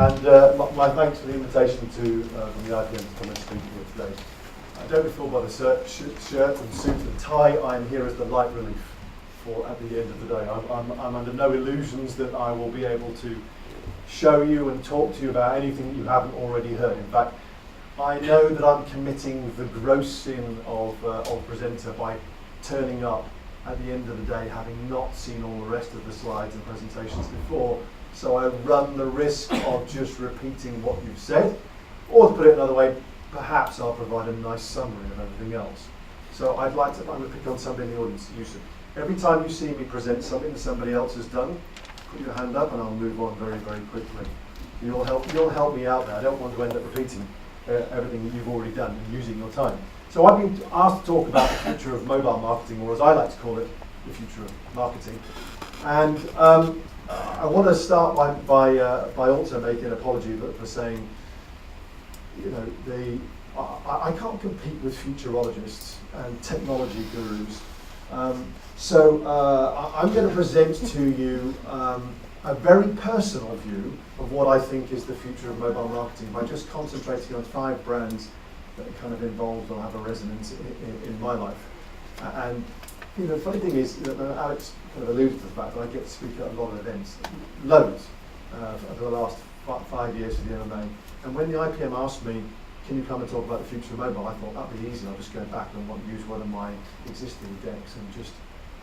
And my thanks for the invitation to from the IPM to come and speak here today. Don't be fooled by the shirt and suit and tie. I'm here as the light relief for at the end of the day. I'm under no illusions that I will be able to show you and talk to you about anything that you haven't already heard. In fact, I know that I'm committing the gross sin of presenter by turning up at the end of the day having not seen all the rest of the slides and presentations before. So I run the risk of just repeating what you've said, or to put it another way, perhaps I'll provide a nice summary of everything else. So I'm going to pick on somebody in the audience. Yusuf, every time you see me present something that somebody else has done, put your hand up and I'll move on very, very quickly. You'll help me out there. I don't want to end up repeating everything that you've already done and using your time. So I've been asked to talk about the future of mobile marketing, or as I like to call it, the future of marketing. And I want to start by also making an apology for saying, you know, I can't compete with futurologists and technology gurus. So I'm going to present to you a very personal view of what I think is the future of mobile marketing by just concentrating on 5 brands that are kind of involved or have a resonance in my life. And you know, the funny thing is that Alex kind of alluded to the fact that I get to speak at a lot of events, loads, for the last 5 years for the MMA. And when the IPM asked me, can you come and talk about the future of mobile, I thought that'd be easy. I'll just go back and use one of my existing decks and just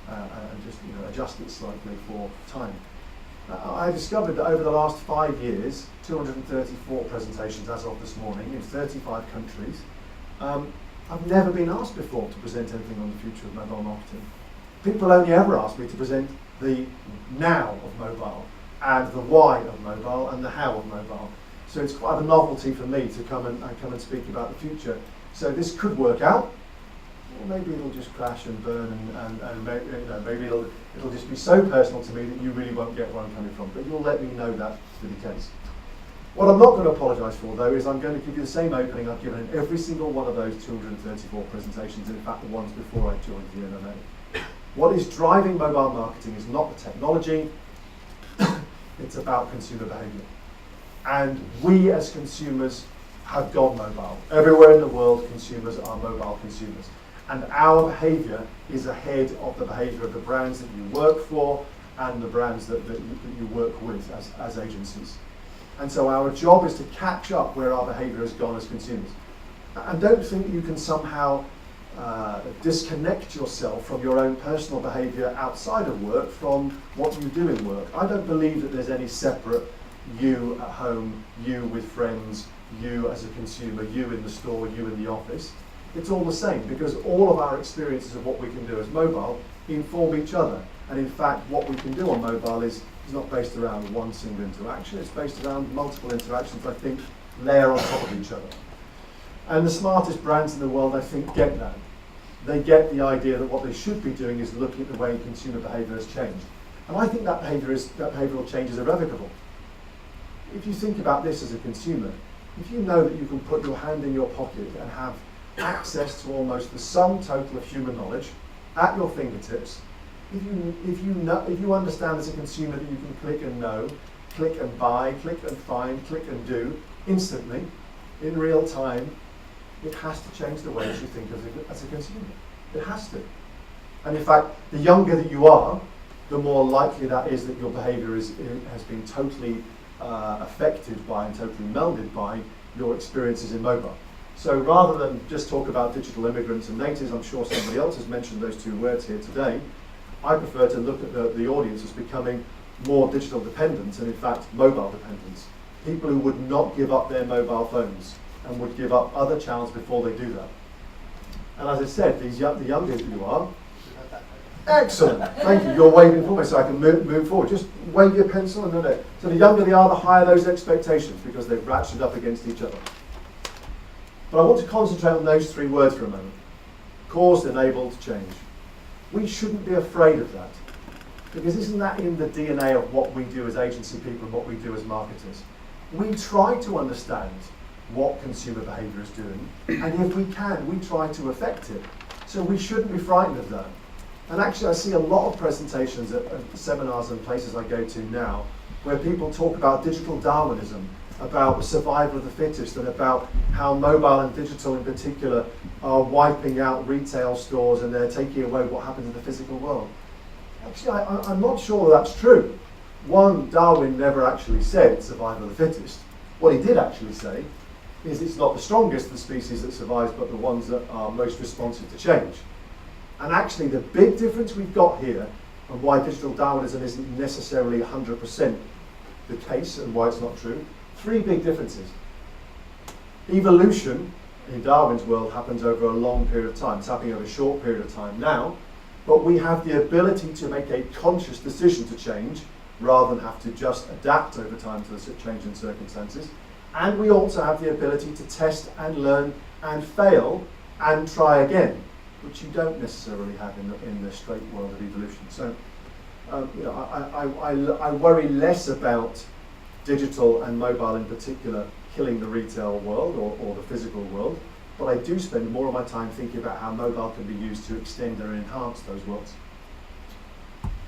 you know, adjust it slightly for time. I discovered that over the last 5 years, 234 presentations as of this morning in 35 countries. I've never been asked before to present anything on the future of mobile marketing. People only ever ask me to present the now of mobile and the why of mobile and the how of mobile. So it's quite a novelty for me to come and speak about the future. So this could work out, or maybe it'll just crash and burn, and maybe, you know, maybe it'll just be so personal to me that you really won't get where I'm coming from. But you'll let me know that to be the case. What I'm not going to apologise for, though, is I'm going to give you the same opening I've given in every single one of those 234 presentations, in fact the ones before I joined the MMA. What is driving mobile marketing is not the technology, it's about consumer behaviour. And we as consumers have gone mobile. Everywhere in the world, consumers are mobile consumers. And our behaviour is ahead of the behaviour of the brands that you work for and the brands that you work with as agencies. And so our job is to catch up where our behaviour has gone as consumers. And don't think you can somehow disconnect yourself from your own personal behaviour outside of work from what you do in work. I don't believe that there's any separate you at home, you with friends, you as a consumer, you in the store, you in the office. It's all the same, because all of our experiences of what we can do as mobile inform each other. And in fact, what we can do on mobile is not based around one single interaction, it's based around multiple interactions, I think, layer on top of each other. And the smartest brands in the world, I think, get that. They get the idea that what they should be doing is looking at the way consumer behaviour has changed. And I think that behavioural change is irrevocable. If you think about this as a consumer, if you know that you can put your hand in your pocket and have access to almost the sum total of human knowledge at your fingertips, if you understand as a consumer that you can click and know, click and buy, click and find, click and do instantly, in real time, it has to change the way that you think as a consumer. It has to. And in fact, the younger that you are, the more likely that is that your behaviour has been totally affected by and totally melded by your experiences in mobile. So rather than just talk about digital immigrants and natives, I'm sure somebody else has mentioned those 2 words here today, I prefer to look at the audience as becoming more digital dependent and in fact mobile dependent. People who would not give up their mobile phones and would give up other channels before they do that. And as I said, the younger you are, excellent, thank you, you're waving for me so I can move forward. Just wave your pencil and then so the younger they are, the higher those expectations because they've ratcheted up against each other. But I want to concentrate on those 3 words for a moment. Caused, enabled, change. We shouldn't be afraid of that, because isn't that in the DNA of what we do as agency people and what we do as marketers? We try to understand what consumer behaviour is doing, and if we can, we try to affect it. So we shouldn't be frightened of that. And actually I see a lot of presentations at seminars and places I go to now where people talk about digital Darwinism about the survival of the fittest and about how mobile and digital in particular are wiping out retail stores and they're taking away what happens in the physical world. Actually, I'm not sure that's true. One, Darwin never actually said survival of the fittest. What he did actually say is it's not the strongest of the species that survives, but the ones that are most responsive to change. And actually the big difference we've got here and why digital Darwinism isn't necessarily 100% the case and why it's not true, three big differences. Evolution in Darwin's world happens over a long period of time. It's happening over a short period of time now, but we have the ability to make a conscious decision to change rather than have to just adapt over time to the change in circumstances. And we also have the ability to test and learn and fail and try again, which you don't necessarily have in the straight world of evolution. So, I worry less about digital and mobile in particular killing the retail world or the physical world, but I do spend more of my time thinking about how mobile can be used to extend and enhance those worlds.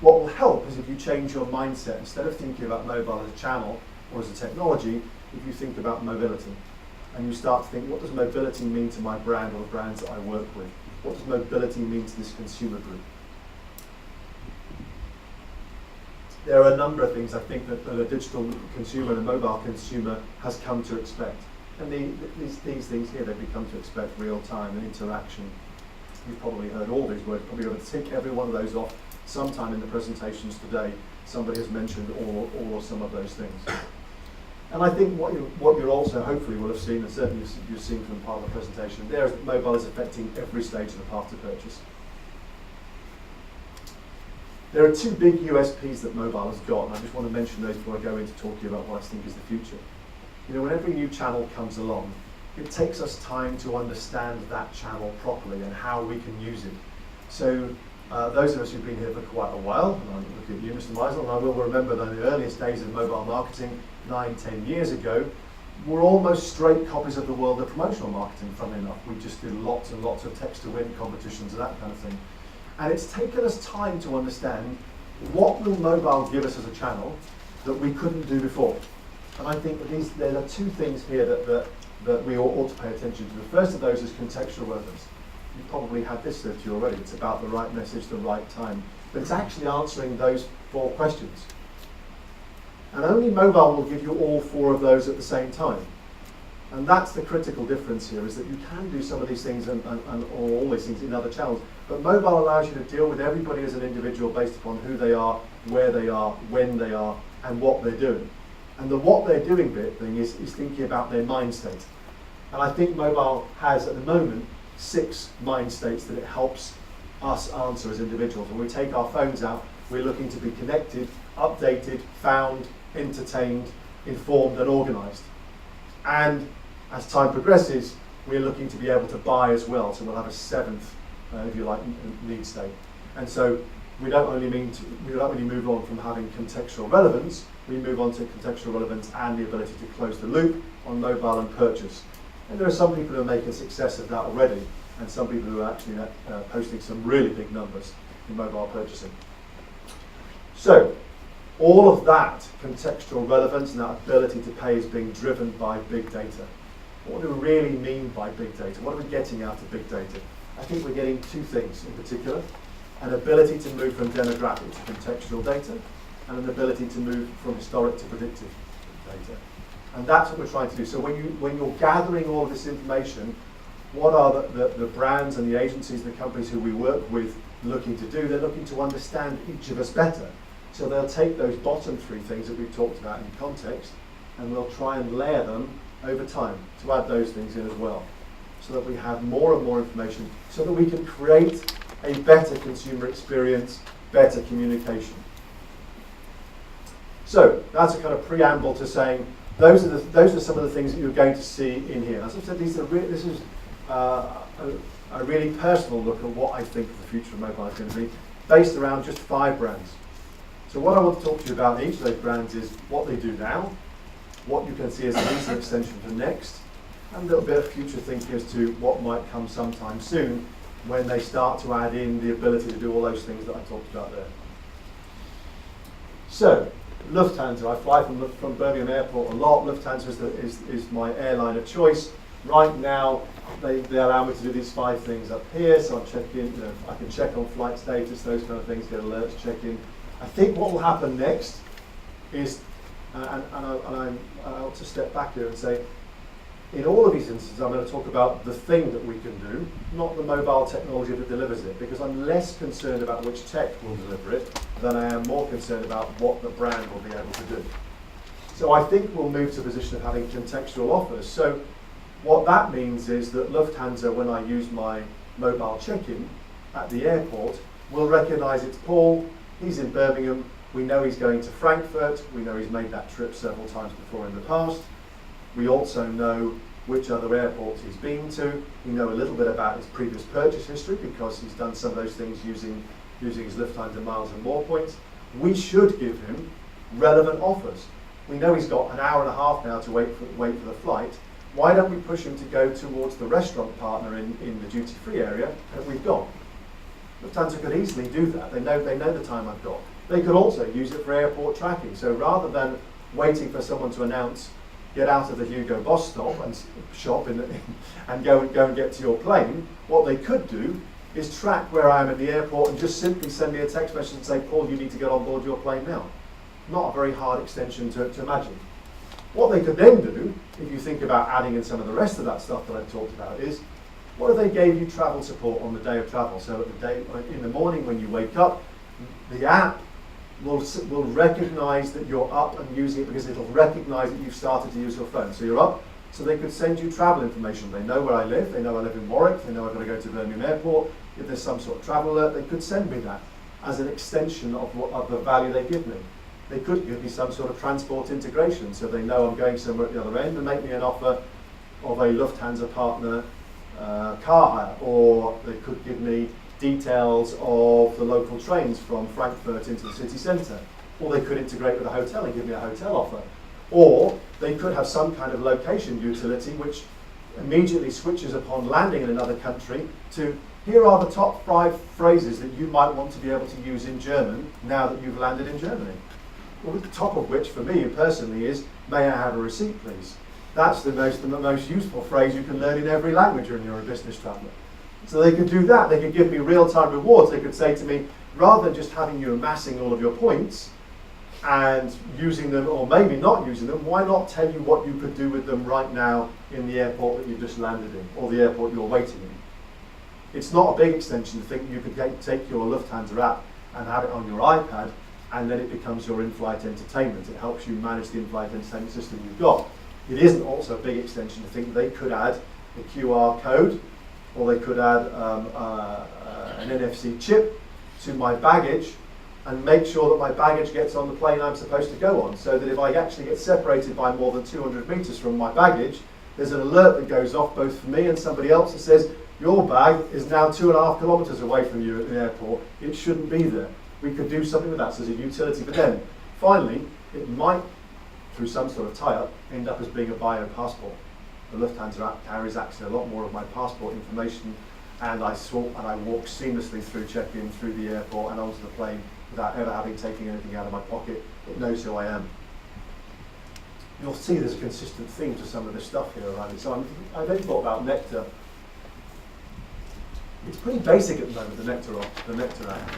What will help is if you change your mindset. Instead of thinking about mobile as a channel or as a technology, if you think about mobility. And you start to think, what does mobility mean to my brand or the brands that I work with? What does mobility mean to this consumer group? There are a number of things I think that a digital consumer and a mobile consumer has come to expect. And these things here, they've become to expect real time and interaction. You've probably heard all these words, probably able to tick every one of those off sometime in the presentations today. Somebody has mentioned all or some of those things. And I think what you also hopefully will have seen, and certainly you've seen from part of the presentation, there is that mobile is affecting every stage of the path to purchase. There are two big USPs that mobile has got, and I just want to mention those before I go into talking about what I think is the future. You know, when every new channel comes along, it takes us time to understand that channel properly and how we can use it. So those of us who've been here for quite a while, and I'm looking at you, Mr. Meisel, and I will remember that in the earliest days of mobile marketing, 9-10 years ago, were almost straight copies of the world of promotional marketing, funnily enough. We just did lots and lots of text-to-win competitions and that kind of thing. And it's taken us time to understand what will mobile give us as a channel that we couldn't do before. And I think that there are two things here that we ought to pay attention to. The first of those is contextual relevance. You probably had this said to you already. It's about the right message, the right time. But it's actually answering those four questions. And only mobile will give you all four of those at the same time. And that's the critical difference here, is that you can do some of these things and all these things in other channels. But mobile allows you to deal with everybody as an individual based upon who they are, where they are, when they are, and what they're doing. And the what they're doing bit thing is thinking about their mind state. And I think mobile has, at the moment, 6 mind states that it helps us answer as individuals. When we take our phones out, we're looking to be connected, updated, found, entertained, informed, and organised. And as time progresses, we're looking to be able to buy as well. So we'll have a 7th, if you like, need state. And so we don't only move on from having contextual relevance, we move on to contextual relevance and the ability to close the loop on mobile and purchase. And there are some people who are making a success of that already, and some people who are actually posting some really big numbers in mobile purchasing. So, all of that contextual relevance and that ability to pay is being driven by big data. What do we really mean by big data? What are we getting out of big data? I think we're getting 2 things in particular: an ability to move from demographic to contextual data, and an ability to move from historic to predictive data. And that's what we're trying to do. So when you're gathering all of this information, what are the brands and the agencies and the companies who we work with looking to do? They're looking to understand each of us better. So they'll take those bottom 3 things that we've talked about in context, and we'll try and layer them over time to add those things in as well, so that we have more and more information, so that we can create a better consumer experience, better communication. So that's a kind of preamble to saying those are some of the things that you're going to see in here. As I said, this is a really personal look at what I think the future of mobile is going to be, based around just 5 brands. So what I want to talk to you about in each of those brands is what they do now, what you can see as an easy extension for next, and a little bit of future thinking as to what might come sometime soon when they start to add in the ability to do all those things that I talked about there. So, Lufthansa, I fly from Birmingham Airport a lot. Lufthansa is my airline of choice. Right now, they allow me to do these 5 things up here, so I'm checking, I can check on flight status, those kind of things, get alerts, check in. I think what will happen next is, and I ought to step back here and say, in all of these instances, I'm going to talk about the thing that we can do, not the mobile technology that delivers it, because I'm less concerned about which tech will deliver it than I am more concerned about what the brand will be able to do. So I think we'll move to a position of having contextual offers. So what that means is that Lufthansa, when I use my mobile check-in at the airport, will recognise it's Paul, he's in Birmingham, we know he's going to Frankfurt, we know he's made that trip several times before in the past. We also know which other airports he's been to. We know a little bit about his previous purchase history because he's done some of those things using his Lufthansa miles and more points. We should give him relevant offers. We know he's got an hour and a half now to wait for the flight. Why don't we push him to go towards the restaurant partner in the duty-free area that we've got? Lufthansa could easily do that. They know the time I've got. They could also use it for airport tracking. So rather than waiting for someone to announce, get out of the Hugo Boss stop and shop and go and get to your plane, what they could do is track where I am at the airport and just simply send me a text message and say, Paul, you need to get on board your plane now. Not a very hard extension to imagine. What they could then do, if you think about adding in some of the rest of that stuff that I've talked about, is what if they gave you travel support on the day of travel? So in the morning when you wake up, the app will recognise that you're up and using it because it'll recognise that you've started to use your phone. So you're up, so they could send you travel information. They know where I live, they know I live in Warwick, they know I've got to go to Birmingham Airport. If there's some sort of travel alert, they could send me that as an extension of the value they give me. They could give me some sort of transport integration, so they know I'm going somewhere at the other end and make me an offer of a Lufthansa partner car hire, or they could give me details of the local trains from Frankfurt into the city centre, or they could integrate with a hotel and give me a hotel offer, or they could have some kind of location utility which immediately switches upon landing in another country to, here are the top 5 phrases that you might want to be able to use in German now that you've landed in Germany. Well, the top of which for me personally is, may I have a receipt please? That's the most useful phrase you can learn in every language when you're a business traveller. So they could do that. They could give me real-time rewards. They could say to me, rather than just having you amassing all of your points and using them, or maybe not using them, why not tell you what you could do with them right now in the airport that you've just landed in, or the airport you're waiting in? It's not a big extension to think you could take your Lufthansa app and have it on your iPad, and then it becomes your in-flight entertainment. It helps you manage the in-flight entertainment system you've got. It isn't also a big extension to think they could add a QR code, or they could add an NFC chip to my baggage and make sure that my baggage gets on the plane I'm supposed to go on, so that if I actually get separated by more than 200 metres from my baggage, there's an alert that goes off both for me and somebody else that says, your bag is now 2.5 kilometres away from you at the airport, it shouldn't be there. We could do something with that so as a utility for them. Finally, it might, through some sort of tie-up, end up as being a bio passport. The Lufthansa app carries actually a lot more of my passport information, and I walk seamlessly through check-in, through the airport and onto the plane without ever having taken anything out of my pocket. It knows who I am. You'll see there's a consistent theme to some of this stuff here around it. So I then thought about Nectar. It's pretty basic at the moment, the Nectar app,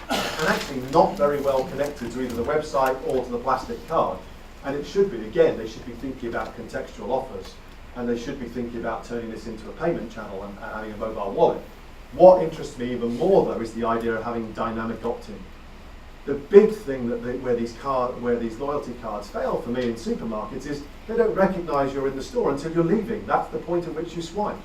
and actually not very well connected to either the website or to the plastic card. And it should be, again, they should be thinking about contextual offers. And they should be thinking about turning this into a payment channel and having a mobile wallet. What interests me even more, though, is the idea of having dynamic opt-in. The big thing where these loyalty cards fail for me in supermarkets is they don't recognise you're in the store until you're leaving. That's the point at which you swipe.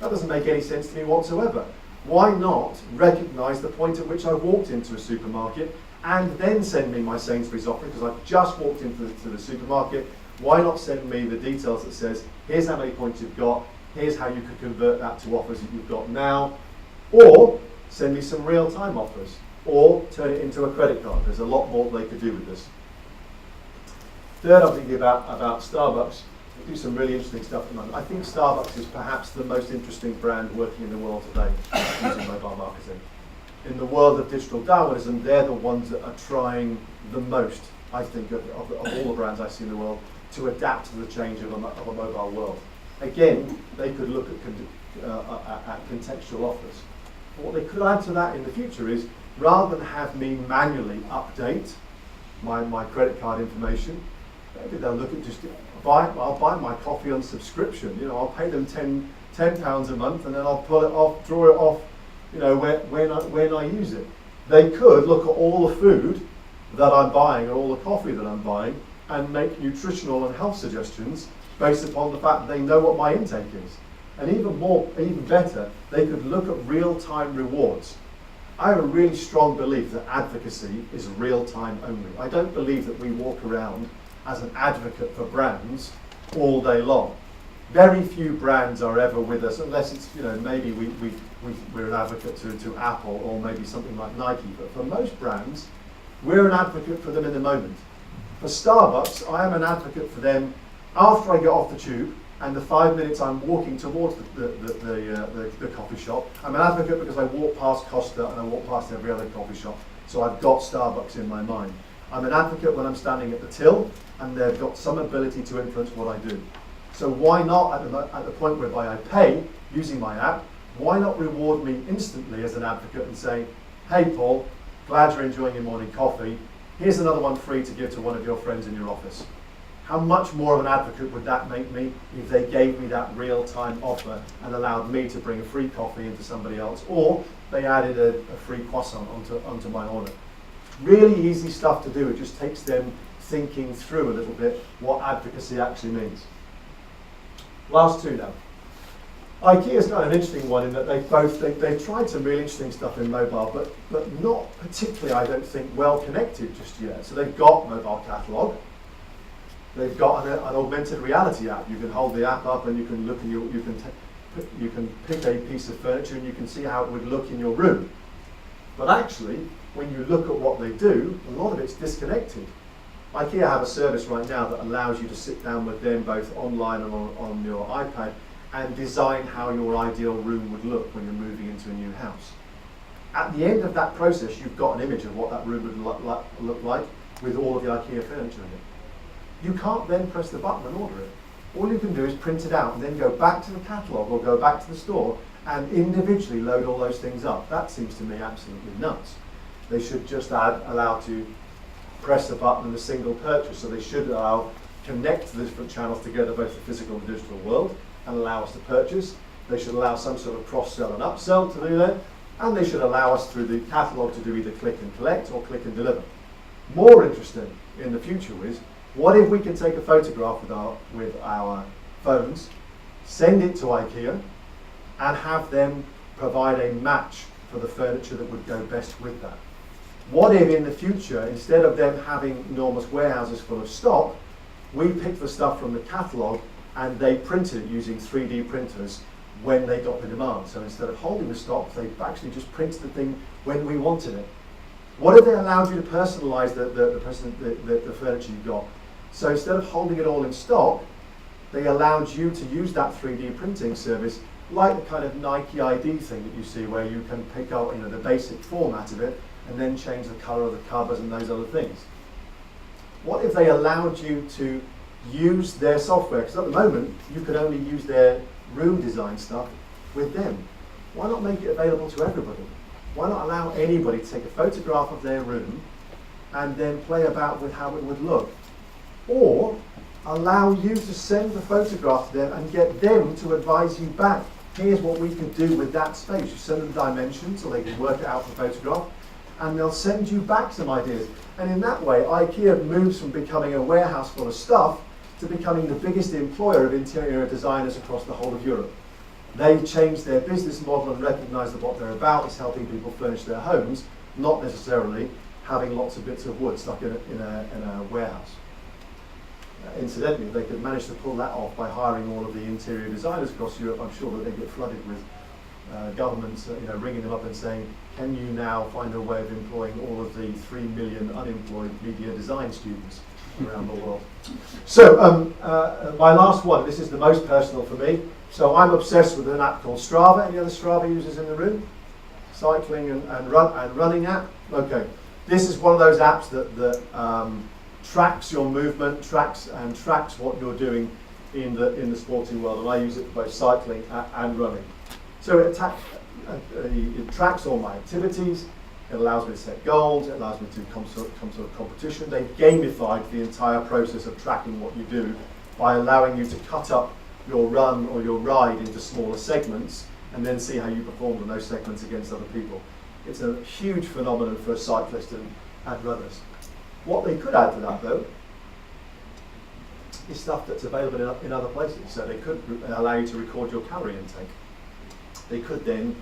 That doesn't make any sense to me whatsoever. Why not recognise the point at which I walked into a supermarket and then send me my Sainsbury's offer because I've just walked into the supermarket? Why not send me the details that says, here's how many points you've got, here's how you could convert that to offers that you've got now, or send me some real-time offers, or turn it into a credit card. There's a lot more they could do with this. Third, I'm thinking about Starbucks. They do some really interesting stuff at the moment. I think Starbucks is perhaps the most interesting brand working in the world today using mobile marketing. In the world of digital Darwinism, they're the ones that are trying the most I think, of all the brands I see in the world to adapt to the change of a mobile world. Again, they could look at contextual offers. But what they could add to that in the future is, rather than have me manually update my credit card information, maybe they'll look at just I'll buy my coffee on subscription. You know, I'll pay them £10 a month, and then I'll pull it off, draw it off, you know, when I use it. They could look at all the food that I'm buying and all the coffee that I'm buying and make nutritional and health suggestions based upon the fact that they know what my intake is. And even better, they could look at real-time rewards. I have a really strong belief that advocacy is real-time only. I don't believe that we walk around as an advocate for brands all day long. Very few brands are ever with us, unless it's, you know, maybe we're an advocate to Apple or maybe something like Nike. But for most brands, we're an advocate for them in the moment. For Starbucks, I am an advocate for them after I get off the tube and the 5 minutes I'm walking towards the coffee shop. I'm an advocate because I walk past Costa and I walk past every other coffee shop, so I've got Starbucks in my mind. I'm an advocate when I'm standing at the till and they've got some ability to influence what I do. So why not, at the point whereby I pay using my app, why not reward me instantly as an advocate and say, hey Paul, glad you're enjoying your morning coffee. Here's another one free to give to one of your friends in your office. How much more of an advocate would that make me if they gave me that real-time offer and allowed me to bring a free coffee into somebody else, or they added a free croissant onto my order? Really easy stuff to do. It just takes them thinking through a little bit what advocacy actually means. Last two now. IKEA's got an interesting one in that they've tried some really interesting stuff in mobile, but not particularly, I don't think, well connected just yet. So they've got mobile catalogue. They've got an augmented reality app. You can hold the app up and you can look and you can pick a piece of furniture and you can see how it would look in your room. But actually, when you look at what they do, a lot of it's disconnected. IKEA have a service right now that allows you to sit down with them both online and on your iPad and design how your ideal room would look when you're moving into a new house. At the end of that process, you've got an image of what that room would look like with all of the IKEA furniture in it. You can't then press the button and order it. All you can do is print it out and then go back to the catalogue or go back to the store and individually load all those things up. That seems to me absolutely nuts. They should just allow to press the button in a single purchase. So they should connect the different channels together, both the physical and digital world, and allow us to purchase. They should allow some sort of cross-sell and upsell to do that. And they should allow us through the catalogue to do either click and collect or click and deliver. More interesting in the future is, what if we can take a photograph with our phones, send it to IKEA, and have them provide a match for the furniture that would go best with that? What if in the future, instead of them having enormous warehouses full of stock, we pick the stuff from the catalogue and they printed it using 3D printers when they got the demand? So instead of holding the stock, they actually just printed the thing when we wanted it. What if they allowed you to personalise the furniture you got? So instead of holding it all in stock, they allowed you to use that 3D printing service, like the kind of Nike ID thing that you see, where you can pick out, you know, the basic format of it and then change the colour of the covers and those other things. What if they allowed you to use their software? Because at the moment, you can only use their room design stuff with them. Why not make it available to everybody? Why not allow anybody to take a photograph of their room and then play about with how it would look? Or allow you to send the photograph to them and get them to advise you back. Here's what we could do with that space. You send them dimensions so they can work it out for the photograph, and they'll send you back some ideas. And in that way, IKEA moves from becoming a warehouse full of stuff to becoming the biggest employer of interior designers across the whole of Europe. They've changed their business model and recognise that what they're about is helping people furnish their homes, not necessarily having lots of bits of wood stuck in a warehouse. Incidentally, if they could manage to pull that off by hiring all of the interior designers across Europe, I'm sure that they get flooded with governments ringing them up and saying, can you now find a way of employing all of the 3 million unemployed media design students around the world? So my last one, this is the most personal for me. So I'm obsessed with an app called Strava. Any other Strava users in the room? Cycling and running app? Okay. This is one of those apps that tracks your movement, tracks what you're doing in the sporting world, and I use it for both cycling and running. So it tracks all my activities. It allows me to set goals. It allows me to come to a competition. They've gamified the entire process of tracking what you do by allowing you to cut up your run or your ride into smaller segments and then see how you performed on those segments against other people. It's a huge phenomenon for cyclists and runners. What they could add to that, though, is stuff that's available in other places. So they could allow you to record your calorie intake. They could then,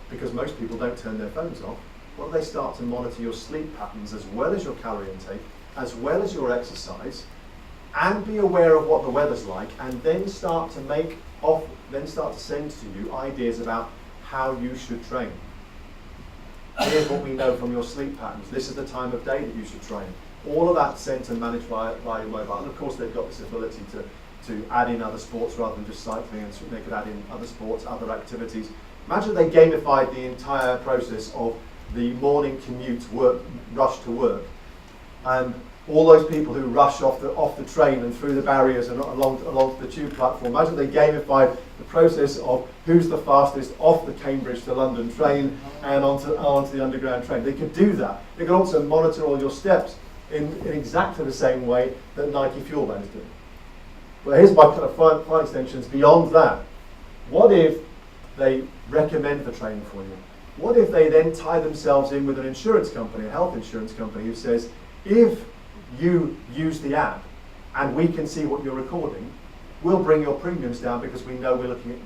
because most people don't turn their phones off, well, they start to monitor your sleep patterns as well as your calorie intake, as well as your exercise, and be aware of what the weather's like, and then start to send to you ideas about how you should train. Here's what we know from your sleep patterns. This is the time of day that you should train. All of that sent and managed by your mobile. And of course, they've got this ability to add in other sports rather than just cycling, and so they could add in other sports, other activities. Imagine they gamified the entire process of the morning commute, rush to work, and all those people who rush off the train and through the barriers and along the tube platform. Imagine they gamified the process of who's the fastest off the Cambridge to London train and onto the underground train. They could do that. They could also monitor all your steps in exactly the same way that Nike Fuel Band is doing. But here's my kind of fine extensions beyond that. What if they recommend the training for you? What if they then tie themselves in with an insurance company, a health insurance company, who says, if you use the app and we can see what you're recording, we'll bring your premiums down because we know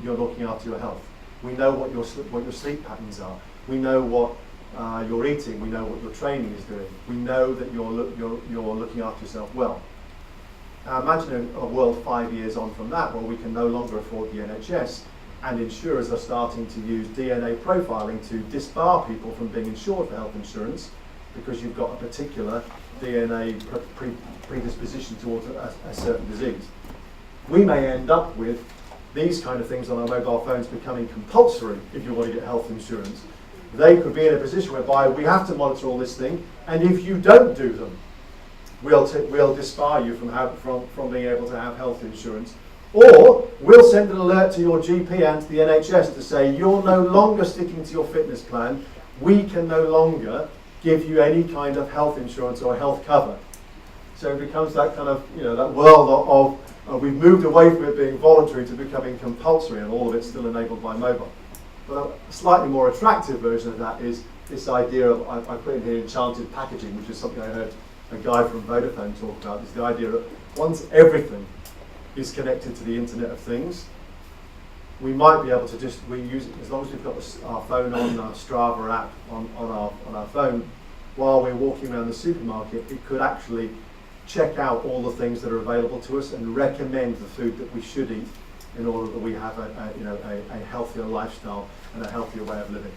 you're looking after your health. We know what your sleep patterns are. We know what you're eating. We know what your training is doing. We know that you're looking after yourself well. Now imagine a world 5 years on from that where we can no longer afford the NHS, and insurers are starting to use DNA profiling to disbar people from being insured for health insurance because you've got a particular DNA predisposition towards a certain disease. We may end up with these kind of things on our mobile phones becoming compulsory if you want to get health insurance. They could be in a position whereby we have to monitor all this thing, and if you don't do them, we'll disbar you from being able to have health insurance. Or we'll send an alert to your GP and to the NHS to say you're no longer sticking to your fitness plan. We can no longer give you any kind of health insurance or health cover. So it becomes that kind of, that world of we've moved away from it being voluntary to becoming compulsory, and all of it's still enabled by mobile. But a slightly more attractive version of that is this idea of, I put in here, enchanted packaging, which is something I heard a guy from Vodafone talk about. Is the idea that once everything is connected to the Internet of Things, we might be able to use it as long as we've got our phone on, our Strava app on our phone, while we're walking around the supermarket. It could actually check out all the things that are available to us and recommend the food that we should eat in order that we have a healthier lifestyle and a healthier way of living.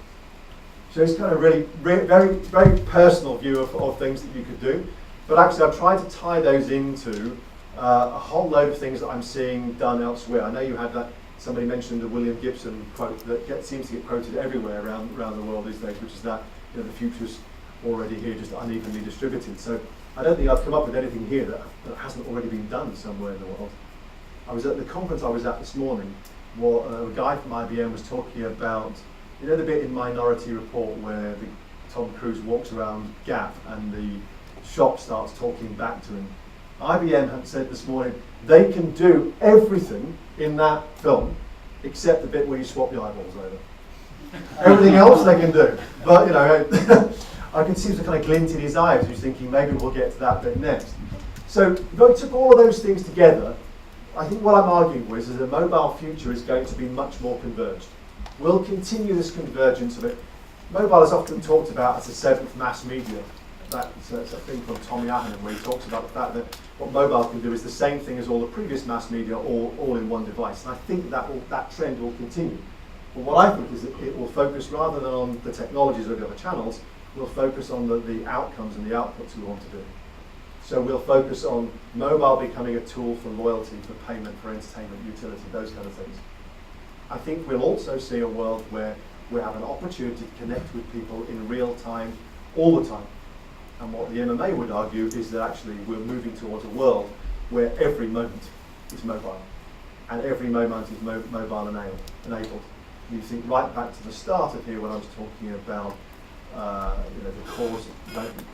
So it's kind of really very, very personal view of things that you could do. But actually I've tried to tie those into a whole load of things that I'm seeing done elsewhere. I know you had that, somebody mentioned the William Gibson quote that seems to get quoted everywhere around the world these days, which is that the future's already here, just unevenly distributed. So I don't think I've come up with anything here that hasn't already been done somewhere in the world. I was at the conference I was at this morning, where a guy from IBM was talking about, the bit in Minority Report where Tom Cruise walks around Gap and the shop starts talking back to him. IBM had said this morning they can do everything in that film except the bit where you swap the eyeballs over. Everything else they can do. But I can see the kind of glint in his eyes. He's thinking maybe we'll get to that bit next. So if I took all of those things together, I think what I'm arguing with is that the mobile future is going to be much more converged. We'll continue this convergence of it. Mobile is often talked about as the seventh mass media. That's a thing from Tommy Ahanen where he talks about the fact that what mobile can do is the same thing as all the previous mass media, all in one device. And I think that trend will continue. But what I think is that it will focus, rather than on the technologies or the other channels, we'll focus on the outcomes and the outputs we want to do. So we'll focus on mobile becoming a tool for loyalty, for payment, for entertainment, utility, those kind of things. I think we'll also see a world where we have an opportunity to connect with people in real time, all the time. And what the MMA would argue is that actually we're moving towards a world where every moment is mobile, and every moment is mobile enabled. You think right back to the start of here when I was talking about the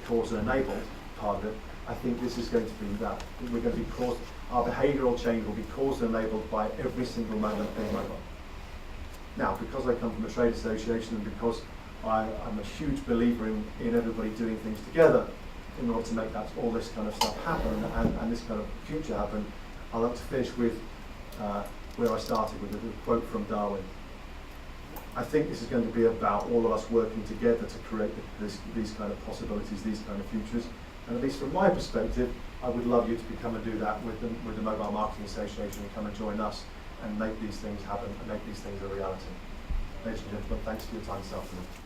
cause and enabled part of it. I think this is going to be that. We're going to be caused, our behavioural change will be caused and enabled by every single moment being mobile. Now, because I come from a trade association and because I'm a huge believer in everybody doing things together in order to make all this kind of stuff happen and this kind of future happen, I'd like to finish with where I started with a quote from Darwin. I think this is going to be about all of us working together to create these kind of possibilities, these kind of futures. And at least from my perspective, I would love you to come and do that with the Mobile Marketing Association and come and join us and make these things happen and make these things a reality. Ladies and gentlemen, thanks for your time this afternoon.